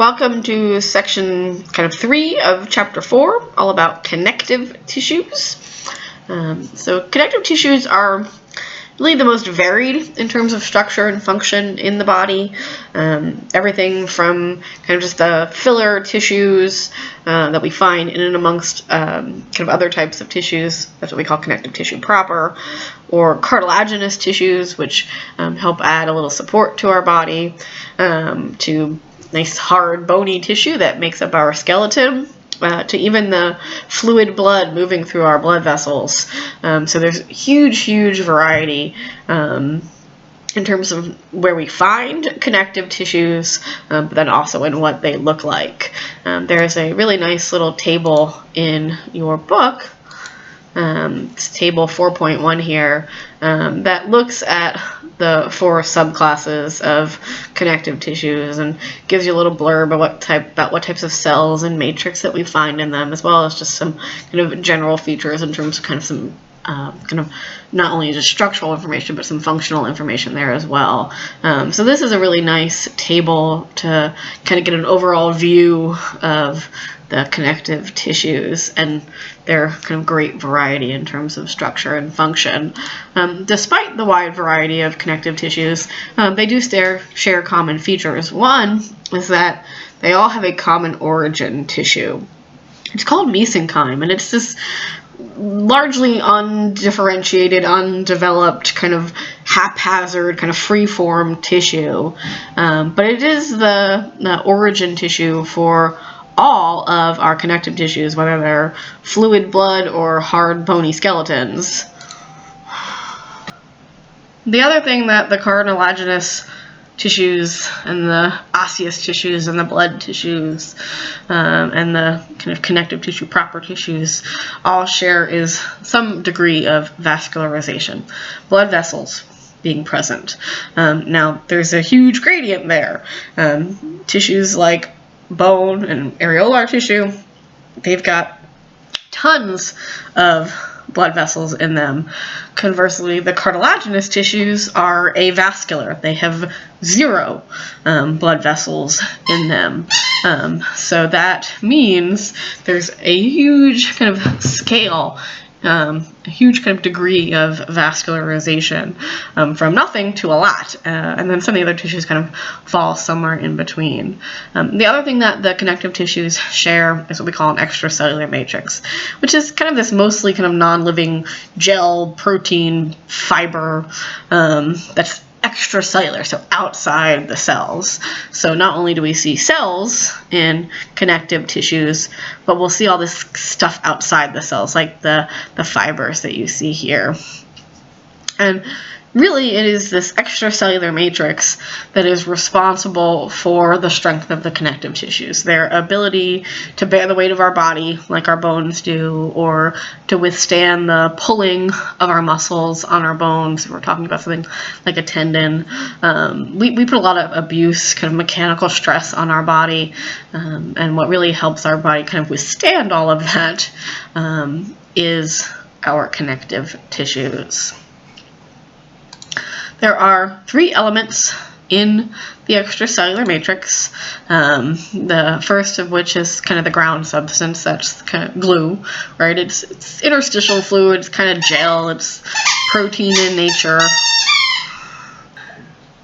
Welcome to section kind of 3 of chapter 4, all about connective tissues. So connective tissues are really the most varied in terms of structure and function in the body. Everything from kind of just the filler tissues that we find in and amongst kind of other types of tissues, that's what we call connective tissue proper, or cartilaginous tissues, which help add a little support to our body, to nice hard bony tissue that makes up our skeleton, to even the fluid blood moving through our blood vessels. So there's huge variety in terms of where we find connective tissues, but then also in what they look like. There's a really nice little table in your book. It's table 4.1 here, that looks at the 4 subclasses of connective tissues and gives you a little blurb about what types of cells and matrix that we find in them, as well as just some kind of general features in terms of kind of some kind of not only just structural information, but some functional information there as well. So this is a really nice table to kind of get an overall view of the connective tissues and their kind of great variety in terms of structure and function. Despite the wide variety of connective tissues, they do share common features. One is that they all have a common origin tissue. It's called mesenchyme, and it's this largely undifferentiated, undeveloped, kind of haphazard, kind of free-form tissue. But it is the origin tissue for all of our connective tissues, whether they're fluid blood or hard bony skeletons. The other thing that the cartilaginous tissues and the osseous tissues and the blood tissues and the kind of connective tissue proper tissues all share is some degree of vascularization, blood vessels being present. Now there's a huge gradient there. Tissues like bone and areolar tissue, they've got tons of blood vessels in them. Conversely, the cartilaginous tissues are avascular. They have 0 blood vessels in them. So that means there's a huge kind of scale, a huge kind of degree of vascularization, from nothing to a lot, and then some of the other tissues kind of fall somewhere in between. The other thing that the connective tissues share is what we call an extracellular matrix, which is kind of this mostly kind of non-living gel protein fiber that's extracellular, so outside the cells. So not only do we see cells in connective tissues, but we'll see all this stuff outside the cells, like the fibers that you see here. And really, it is this extracellular matrix that is responsible for the strength of the connective tissues, their ability to bear the weight of our body like our bones do, or to withstand the pulling of our muscles on our bones. We're talking about something like a tendon. We put a lot of abuse, kind of mechanical stress on our body, and what really helps our body kind of withstand all of that is our connective tissues. There are 3 elements in the extracellular matrix, the first of which is kind of the ground substance, that's kind of glue, right? It's interstitial fluid, it's kind of gel, it's protein in nature.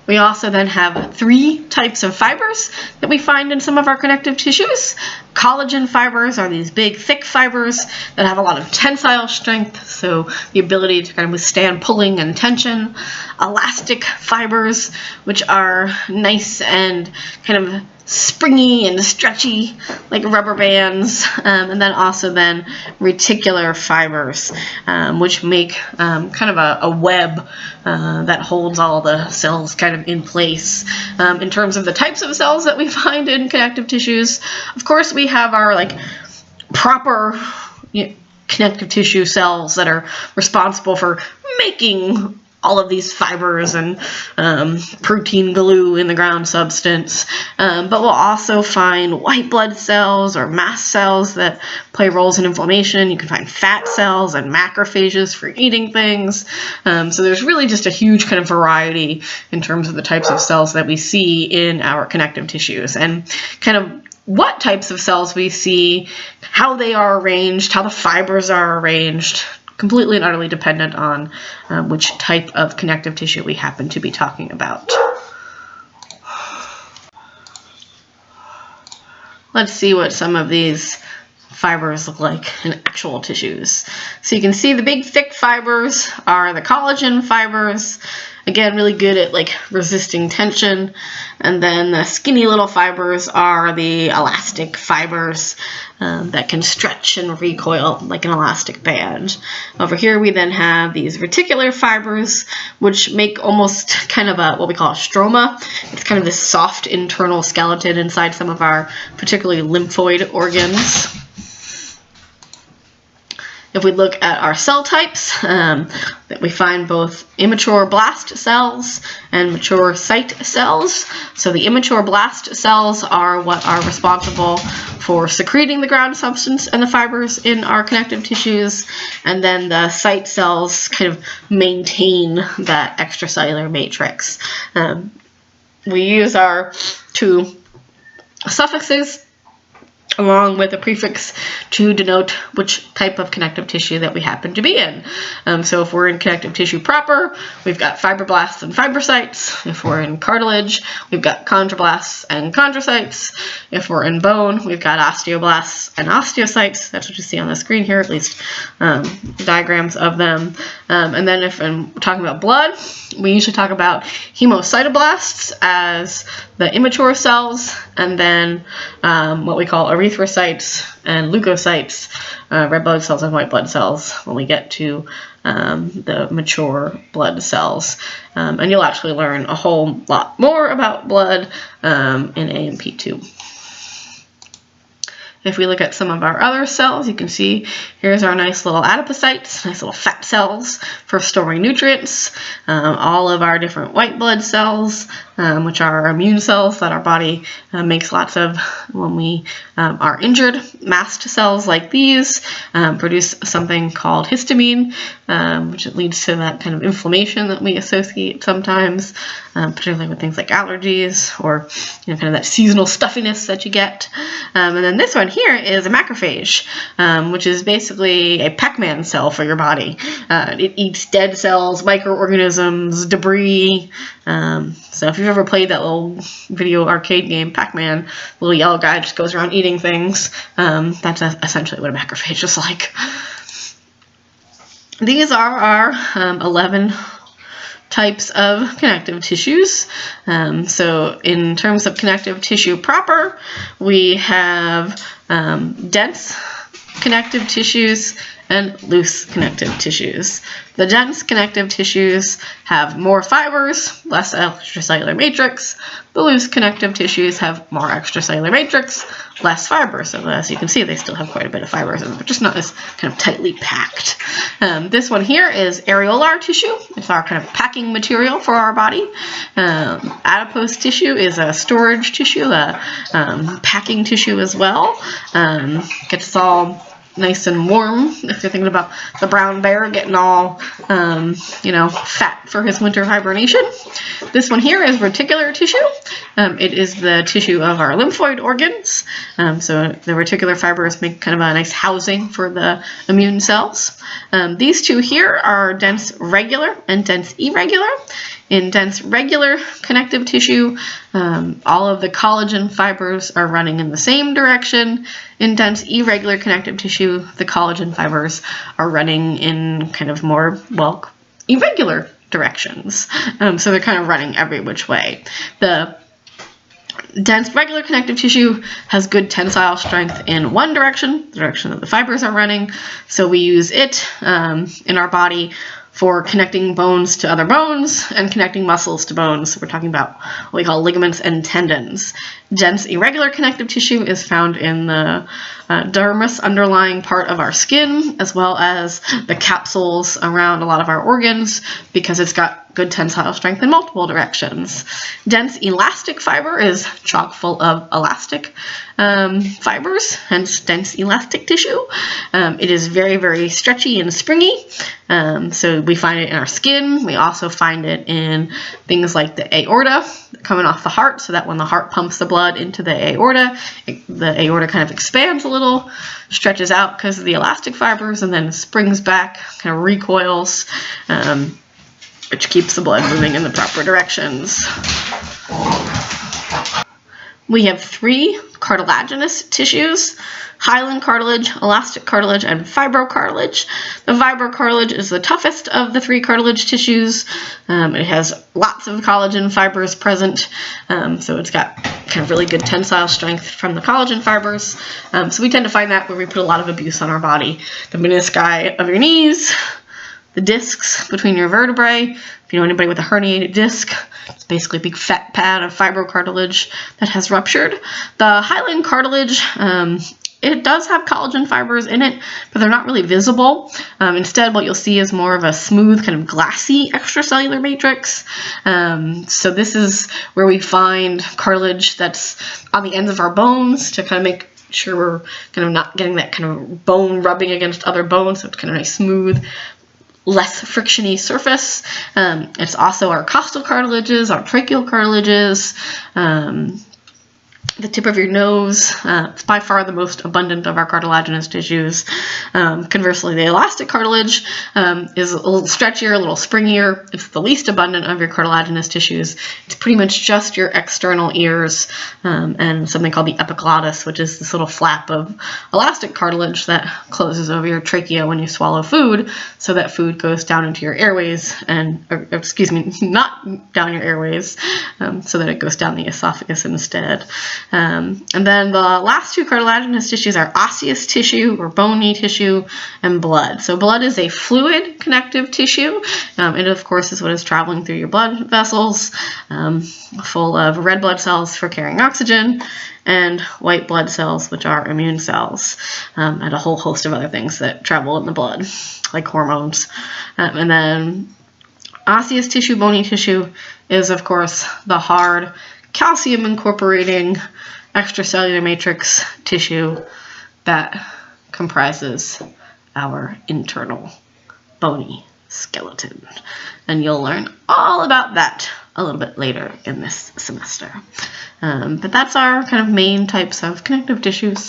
We also then have 3 types of fibers that we find in some of our connective tissues. Collagen fibers are these big, thick fibers that have a lot of tensile strength, so the ability to kind of withstand pulling and tension. Elastic fibers, which are nice and kind of springy and stretchy, like rubber bands, and then also then reticular fibers, which make kind of a web that holds all the cells kind of in place. In terms of the types of cells that we find in connective tissues, of course we have our proper connective tissue cells that are responsible for making all of these fibers and protein glue in the ground substance. But we'll also find white blood cells or mast cells that play roles in inflammation. You can find fat cells and macrophages for eating things. So there's really just a huge kind of variety in terms of the types of cells that we see in our connective tissues, and kind of what types of cells we see, how they are arranged, how the fibers are arranged, completely and utterly dependent on which type of connective tissue we happen to be talking about. Let's see what some of these fibers look like in actual tissues. So you can see the big thick fibers are the collagen fibers. Again, really good at like resisting tension. And then the skinny little fibers are the elastic fibers that can stretch and recoil like an elastic band. Over here we then have these reticular fibers, which make almost kind of what we call a stroma. It's kind of this soft internal skeleton inside some of our particularly lymphoid organs. If we look at our cell types, that we find both immature blast cells and mature site cells. So the immature blast cells are what are responsible for secreting the ground substance and the fibers in our connective tissues, and then the site cells kind of maintain that extracellular matrix. We use our two suffixes along with a prefix to denote which type of connective tissue that we happen to be in. So if we're in connective tissue proper, we've got fibroblasts and fibrocytes. If we're in cartilage, we've got chondroblasts and chondrocytes. If we're in bone, we've got osteoblasts and osteocytes. That's what you see on the screen here, at least diagrams of them. And then if I'm talking about blood, we usually talk about hemocytoblasts as the immature cells, and then what we call erythrocytes and leukocytes, red blood cells and white blood cells, when we get to the mature blood cells. And you'll actually learn a whole lot more about blood in A&P 2. If we look at some of our other cells, you can see here's our nice little adipocytes, nice little fat cells for storing nutrients. All of our different white blood cells, which are our immune cells that our body makes lots of when we are injured. Mast cells like these produce something called histamine, which leads to that kind of inflammation that we associate sometimes, particularly with things like allergies or kind of that seasonal stuffiness that you get. And then this one here is a macrophage, which is basically a Pac-Man cell for your body. It eats dead cells, microorganisms, debris. So if you've ever played that little video arcade game, Pac-Man, the little yellow guy just goes around eating things. That's essentially what a macrophage is like. These are our 11 types of connective tissues. So in terms of connective tissue proper, we have dense connective tissues and loose connective tissues. The dense connective tissues have more fibers, less extracellular matrix. The loose connective tissues have more extracellular matrix, less fibers. So as you can see, they still have quite a bit of fibers, but just not as kind of tightly packed. This one here is areolar tissue. It's our kind of packing material for our body. Adipose tissue is a storage tissue, a packing tissue as well. Gets all nice and warm if you're thinking about the brown bear getting all fat for his winter hibernation. This one here is reticular tissue. It is the tissue of our lymphoid organs. So the reticular fibers make kind of a nice housing for the immune cells. These two here are dense regular and dense irregular. In dense regular connective tissue, all of the collagen fibers are running in the same direction. In dense irregular connective tissue, the collagen fibers are running in kind of more, irregular directions. So they're kind of running every which way. The dense regular connective tissue has good tensile strength in one direction, the direction that the fibers are running. So we use it in our body for connecting bones to other bones and connecting muscles to bones. So we're talking about what we call ligaments and tendons. Dense irregular connective tissue is found in the dermis, underlying part of our skin, as well as the capsules around a lot of our organs, because it's got good tensile strength in multiple directions. Dense elastic fiber is chock full of elastic fibers, hence dense elastic tissue. It is very, very stretchy and springy. So we find it in our skin. We also find it in things like the aorta coming off the heart, so that when the heart pumps the blood into the aorta kind of expands a little, stretches out because of the elastic fibers, and then springs back, kind of recoils, which keeps the blood moving in the proper directions. We have 3 cartilaginous tissues: hyaline cartilage, elastic cartilage, and fibrocartilage. The fibrocartilage is the toughest of the 3 cartilage tissues. It has lots of collagen fibers present, so it's got kind of really good tensile strength from the collagen fibers. So we tend to find that where we put a lot of abuse on our body. The menisci of your knees, the discs between your vertebrae. If you know anybody with a herniated disc, it's basically a big fat pad of fibrocartilage that has ruptured. The hyaline cartilage, it does have collagen fibers in it, but they're not really visible. Instead, what you'll see is more of a smooth, kind of glassy extracellular matrix. So this is where we find cartilage that's on the ends of our bones to kind of make sure we're kind of not getting that kind of bone rubbing against other bones, so it's kind of nice, smooth, less frictiony surface. It's also our costal cartilages, our tracheal cartilages, the tip of your nose. It's by far the most abundant of our cartilaginous tissues. Conversely, the elastic cartilage is a little stretchier, a little springier. It's the least abundant of your cartilaginous tissues. It's pretty much just your external ears and something called the epiglottis, which is this little flap of elastic cartilage that closes over your trachea when you swallow food, so that food goes down into your airways, not down your airways, so that it goes down the esophagus instead. And then the last 2 cartilaginous tissues are osseous tissue, or bony tissue, and blood. So blood is a fluid connective tissue. It, of course, is what is traveling through your blood vessels, full of red blood cells for carrying oxygen, and white blood cells, which are immune cells, and a whole host of other things that travel in the blood, like hormones. And then osseous tissue, bony tissue, is, of course, the hard, calcium incorporating extracellular matrix tissue that comprises our internal bony skeleton. And you'll learn all about that a little bit later in this semester. But that's our kind of main types of connective tissues.